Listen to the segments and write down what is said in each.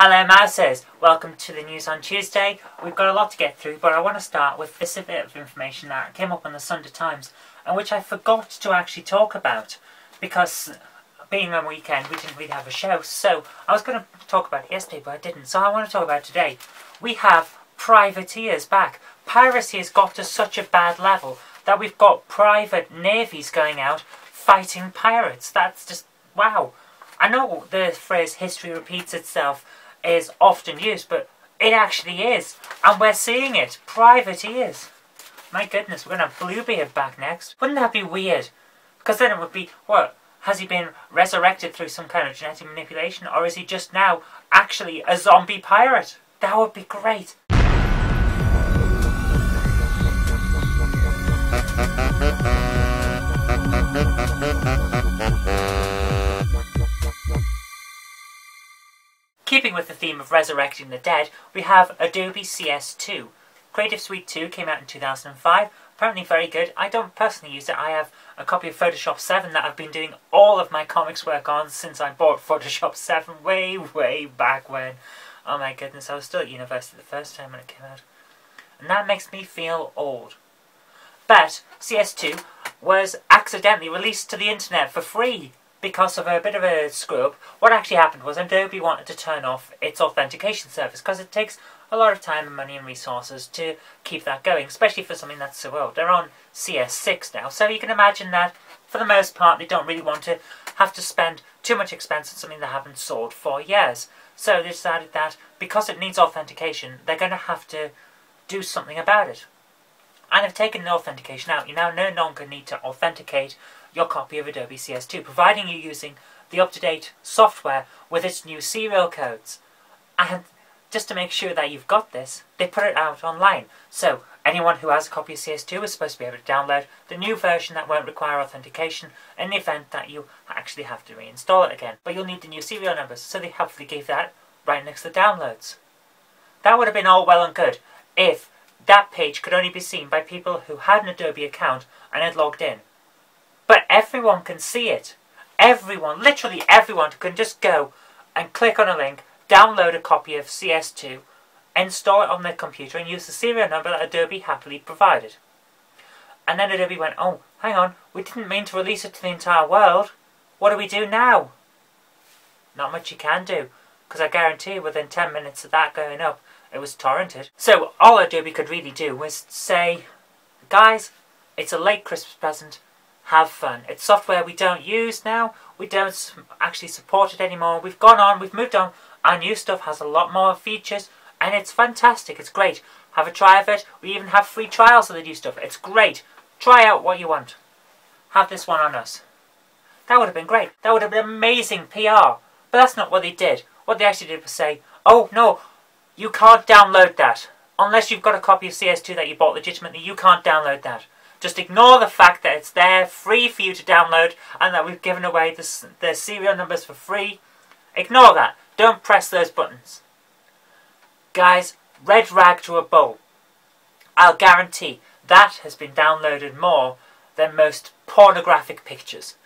Hello Mouses, welcome to the news on Tuesday. We've got a lot to get through, but I want to start with this bit of information that came up on the Sunday Times and which I forgot to actually talk about because being on weekend we didn't really have a show, so I was going to talk about it yesterday but I didn't, so I want to talk about it today. We have privateers back. Piracy has got to such a bad level that we've got private navies going out fighting pirates. That's just wow. I know the phrase history repeats itself is often used, but it actually is. And we're seeing it. Privateers. My goodness, we're going to have Bluebeard back next. Wouldn't that be weird? Because then it would be, what? Has he been resurrected through some kind of genetic manipulation? Or is he just now actually a zombie pirate? That would be great. Keeping with the theme of resurrecting the dead, we have Adobe CS2. Creative Suite 2 came out in 2005, apparently very good. I don't personally use it. I have a copy of Photoshop 7 that I've been doing all of my comics work on since I bought Photoshop 7 way back when. Oh my goodness, I was still at university the first time when it came out. And that makes me feel old. But CS2 was accidentally released to the internet for free because of a bit of a screw-up. What actually happened was Adobe wanted to turn off its authentication service because it takes a lot of time and money and resources to keep that going, especially for something that's so old. They're on CS6 now, so you can imagine that for the most part they don't really want to have to spend too much expense on something they haven't sold for years. So they decided that because it needs authentication, they're going to have to do something about it. And they've taken the authentication out. You now no longer need to authenticate your copy of Adobe CS2, providing you're using the up-to-date software with its new serial codes. And just to make sure that you've got this, they put it out online. So anyone who has a copy of CS2 is supposed to be able to download the new version that won't require authentication in the event that you actually have to reinstall it again. But you'll need the new serial numbers, so they helpfully gave that right next to the downloads. That would have been all well and good if that page could only be seen by people who had an Adobe account and had logged in. But everyone can see it. Everyone, literally everyone, can just go and click on a link, download a copy of CS2, install it on their computer and use the serial number that Adobe happily provided. And then Adobe went, oh, hang on, we didn't mean to release it to the entire world. What do we do now? Not much you can do, because I guarantee within 10 minutes of that going up, it was torrented. So all Adobe could really do was say, guys, it's a late Christmas present. Have fun. It's software we don't use now. We don't actually support it anymore. We've gone on, we've moved on. Our new stuff has a lot more features and it's fantastic. It's great. Have a try of it. We even have free trials of the new stuff. It's great. Try out what you want. Have this one on us. That would have been great. That would have been amazing PR. But that's not what they did. What they actually did was say, oh no, you can't download that. Unless you've got a copy of CS2 that you bought legitimately, you can't download that. Just ignore the fact that it's there, free for you to download, and that we've given away the serial numbers for free. Ignore that. Don't press those buttons. Guys, red rag to a bull. I'll guarantee that has been downloaded more than most pornographic pictures.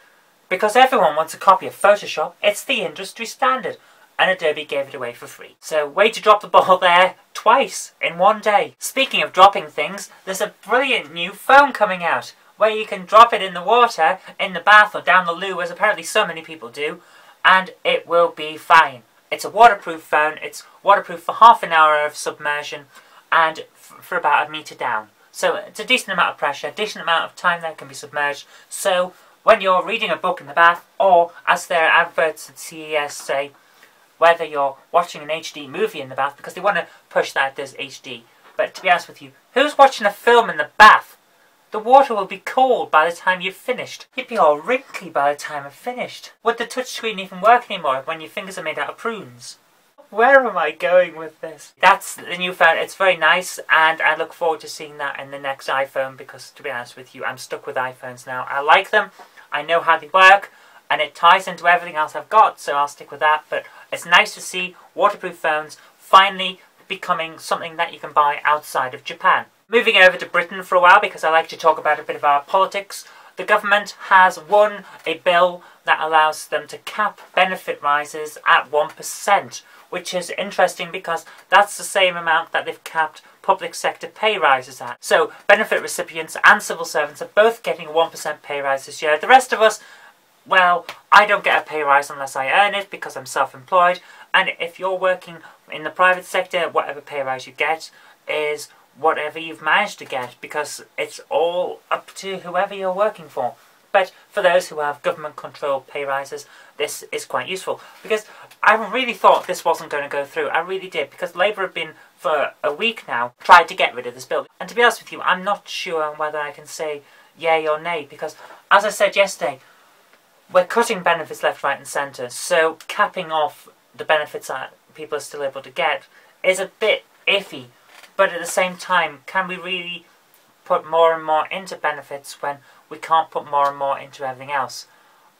Because everyone wants a copy of Photoshop. It's the industry standard. And Adobe gave it away for free. So way to drop the ball there twice in one day. Speaking of dropping things, there's a brilliant new phone coming out where you can drop it in the water, in the bath or down the loo, as apparently so many people do, and it will be fine. It's a waterproof phone. It's waterproof for half an hour of submersion and for about a metre down. So it's a decent amount of pressure, a decent amount of time that can be submerged. So when you're reading a book in the bath, or as their adverts at CES say, whether you're watching an HD movie in the bath, because they want to push that as HD. But to be honest with you, who's watching a film in the bath? The water will be cold by the time you've finished. You'd be all wrinkly by the time I've finished. Would the touchscreen even work anymore when your fingers are made out of prunes? Where am I going with this? That's the new phone. It's very nice, and I look forward to seeing that in the next iPhone, because to be honest with you, I'm stuck with iPhones now. I like them, I know how they work, and it ties into everything else I've got, so I'll stick with that. But it's nice to see waterproof phones finally becoming something that you can buy outside of Japan. Moving over to Britain for a while, because I like to talk about a bit of our politics. The government has won a bill that allows them to cap benefit rises at 1%, which is interesting because that's the same amount that they've capped public sector pay rises at. So benefit recipients and civil servants are both getting a 1% pay rise this year. The rest of us, well, I don't get a pay rise unless I earn it because I'm self-employed. And if you're working in the private sector, whatever pay rise you get is whatever you've managed to get, because it's all up to whoever you're working for. But for those who have government-controlled pay rises, this is quite useful. Because I really thought this wasn't going to go through. I really did. Because Labour have been, for a week now, tried to get rid of this bill. And to be honest with you, I'm not sure whether I can say yay or nay. Because, as I said yesterday, we're cutting benefits left, right and centre. So capping off the benefits that people are still able to get is a bit iffy. But at the same time, can we really put more and more into benefits when we can't put more and more into everything else?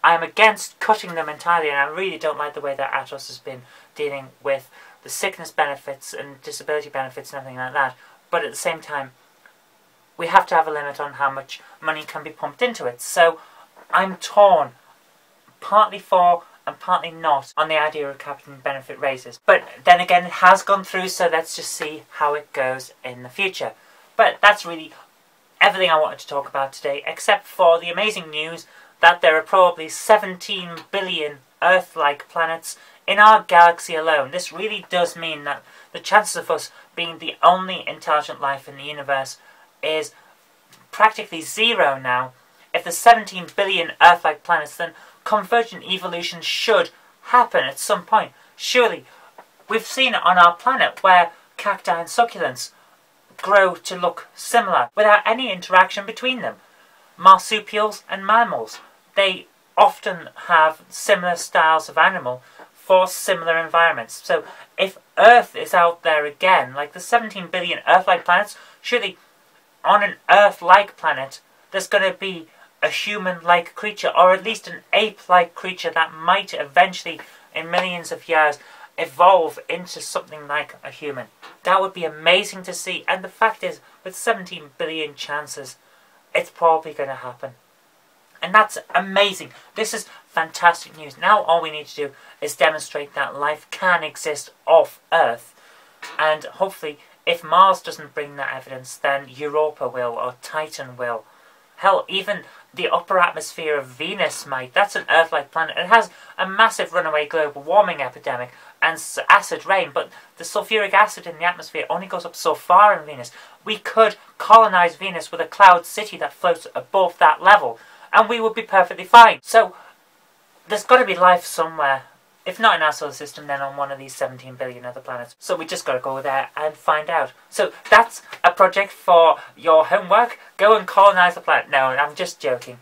I am against cutting them entirely, and I really don't like the way that Atos has been dealing with the sickness benefits and disability benefits and everything like that. But at the same time, we have to have a limit on how much money can be pumped into it. So I'm torn, partly for and partly not, on the idea of capping benefit raises. But then again, it has gone through, so let's just see how it goes in the future. But that's really everything I wanted to talk about today, except for the amazing news that there are probably 17 billion Earth-like planets in our galaxy alone. This really does mean that the chances of us being the only intelligent life in the universe is practically zero now. If there's 17 billion Earth-like planets, then convergent evolution should happen at some point. Surely, we've seen it on our planet where cacti and succulents grow to look similar without any interaction between them. Marsupials and mammals, they often have similar styles of animal for similar environments. So if Earth is out there again, like the 17 billion Earth-like planets, surely on an Earth-like planet there's going to be a human-like creature, or at least an ape-like creature that might eventually, in millions of years, evolve into something like a human. That would be amazing to see, and the fact is, with 17 billion chances, it's probably going to happen. And that's amazing. This is fantastic news. Now all we need to do is demonstrate that life can exist off Earth, and hopefully, if Mars doesn't bring that evidence, then Europa will, or Titan will. Hell, even the upper atmosphere of Venus might. That's an Earth-like planet. It has a massive runaway global warming epidemic and acid rain, but the sulfuric acid in the atmosphere only goes up so far in Venus. We could colonize Venus with a cloud city that floats above that level, and we would be perfectly fine. So, there's got to be life somewhere. If not in our solar system, then on one of these 17 billion other planets. So we just got to go there and find out. So that's a project for your homework. Go and colonize the planet. No, I'm just joking.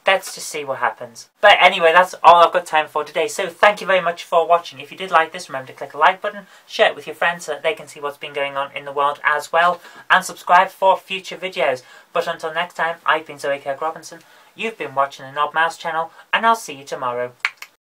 Let's just see what happens. But anyway, that's all I've got time for today. So thank you very much for watching. If you did like this, remember to click the like button, share it with your friends so that they can see what's been going on in the world as well, and subscribe for future videos. But until next time, I've been Kirk-Robinson. You've been watching the Knob Mouse channel, and I'll see you tomorrow.